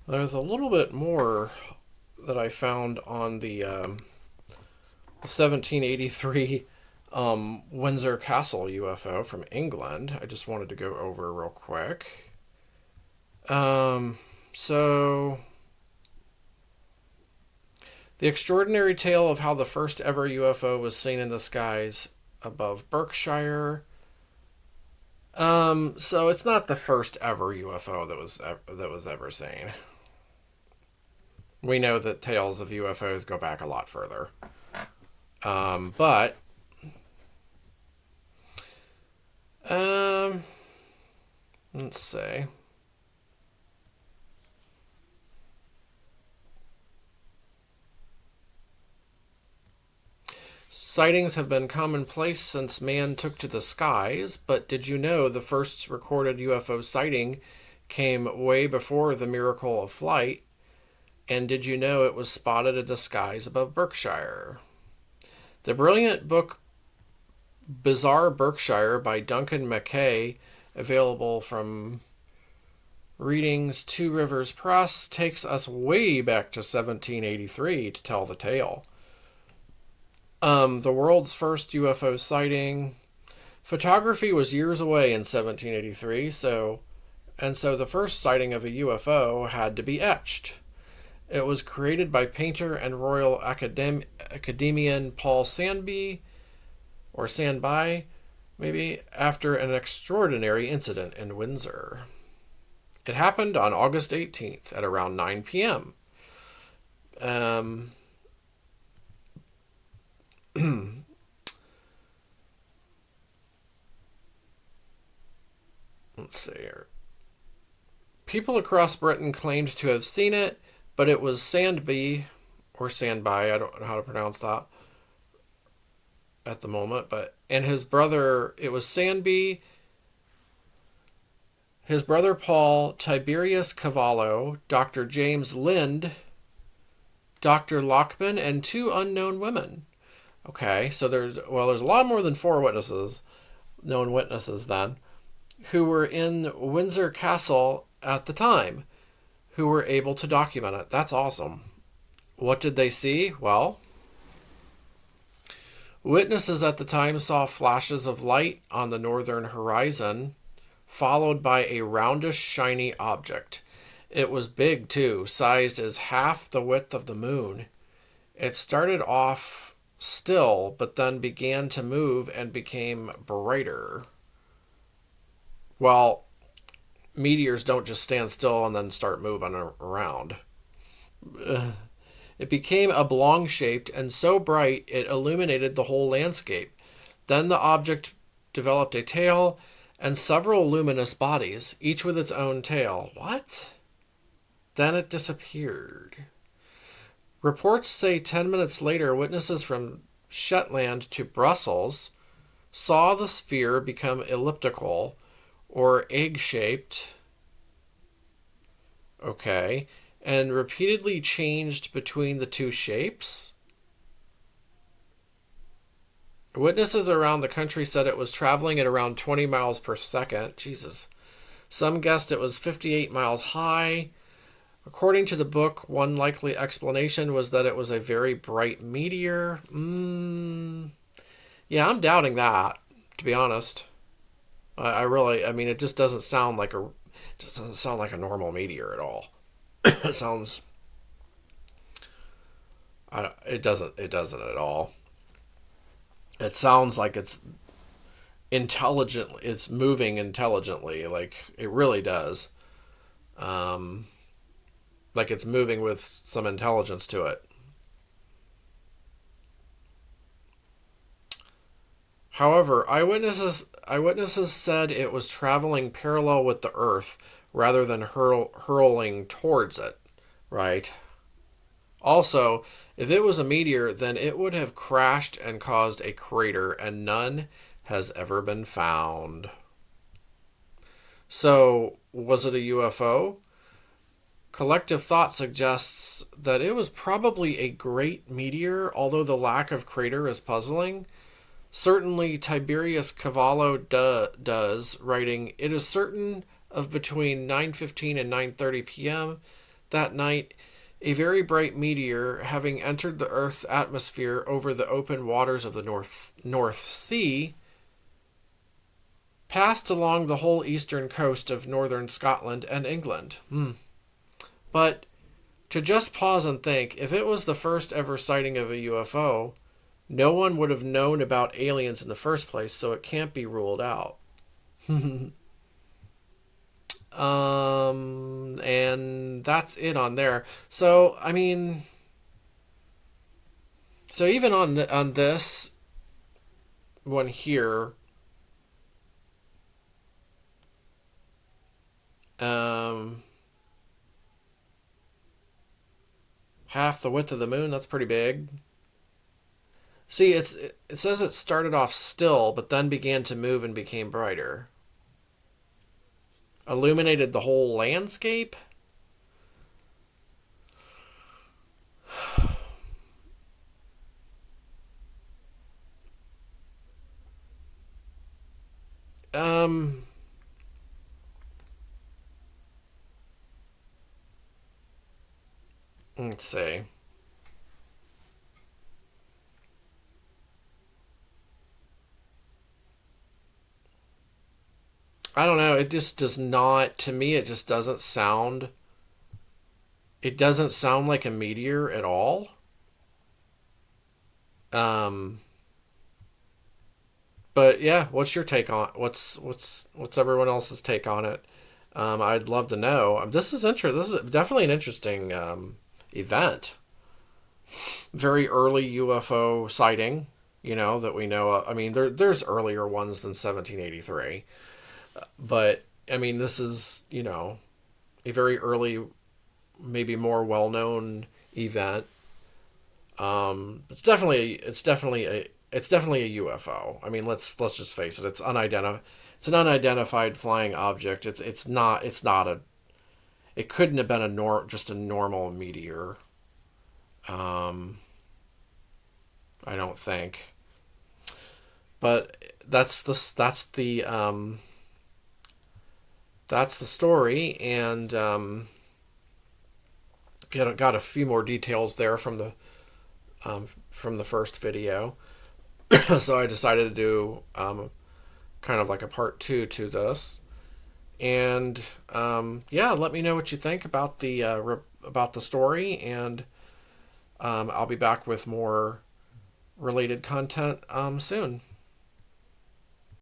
There's a little bit more that I found on the 1783 Windsor Castle UFO from England. I just wanted to go over real quick. So, the extraordinary tale of how the first ever UFO was seen in the skies above Berkshire. So it's not the first ever UFO that was ever seen. We know that tales of UFOs go back a lot further. But um, let's see. Sightings have been commonplace since man took to the skies, but did you know the first recorded UFO sighting came way before the miracle of flight? And did you know it was spotted in the skies above Berkshire? The brilliant book Bizarre Berkshire by Duncan Mackay, available from Readings Two Rivers Press, takes us way back to 1783 to tell the tale. The world's first UFO sighting. Photography was years away in 1783, so the first sighting of a UFO had to be etched. It was created by painter and Royal Academician Paul Sandby, or Sandby, maybe, after an extraordinary incident in Windsor. It happened on August 18th at around 9 p.m. Let's see here. People across Britain claimed to have seen it, but it was Sandby, or Sandby, I don't know how to pronounce that at the moment, and his brother, it was Sandby, his brother Paul, Tiberius Cavallo, Dr. James Lind, Dr. Lockman, and two unknown women. Okay, so there's a lot more than four known witnesses then, who were in Windsor Castle at the time, who were able to document it. That's awesome. What did they see? Well, witnesses at the time saw flashes of light on the northern horizon, followed by a roundish, shiny object. It was big, too, sized as half the width of the moon. It started off still, but then began to move and became brighter. Well, meteors don't just stand still and then start moving around. It became oblong-shaped and so bright it illuminated the whole landscape. Then the object developed a tail and several luminous bodies, each with its own tail. What? Then it disappeared. Reports say 10 minutes later, witnesses from Shetland to Brussels saw the sphere become elliptical or egg-shaped, okay, and repeatedly changed between the two shapes. Witnesses around the country said it was traveling at around 20 miles per second. Jesus. Some guessed it was 58 miles high. According to the book, one likely explanation was that it was a very bright meteor. Yeah, I'm doubting that, to be honest. It just doesn't sound like a normal meteor at all. It sounds, it doesn't at all. It sounds like it's it's moving intelligently, like it really does. Like it's moving with some intelligence to it. However, eyewitnesses said it was traveling parallel with the Earth rather than hurling towards it, right? Also, if it was a meteor, then it would have crashed and caused a crater, and none has ever been found. So, was it a UFO? Collective thought suggests that it was probably a great meteor, although the lack of crater is puzzling. Certainly, Tiberius Cavallo does, writing, "It is certain of between 9:15 and 9:30 p.m. that night, a very bright meteor, having entered the Earth's atmosphere over the open waters of the North Sea, passed along the whole eastern coast of northern Scotland and England. But to just pause and think, if it was the first ever sighting of a UFO, no one would have known about aliens in the first place, so it can't be ruled out. And that's it on there. So, I mean, so even on this one here, half the width of the moon, that's pretty big. See, it says it started off still, but then began to move and became brighter. Illuminated the whole landscape? Let's see. I don't know. It just does not, to me, it just doesn't sound, it doesn't sound like a meteor at all. Um, but yeah, what's your take on, what's everyone else's take on it? I'd love to know. This is definitely an interesting, event. Very early UFO sighting, that we know of. I mean, there's earlier ones than 1783. But I mean, this is a very early, maybe more well-known event. It's definitely a UFO. I mean, let's just face it. It's unidentified. It's an unidentified flying object. It's not a. It couldn't have been just a normal meteor. I don't think. But that's the story, and got a few more details there from the first video. So I decided to do kind of like a part two to this, and yeah, let me know what you think about the story, and I'll be back with more related content soon.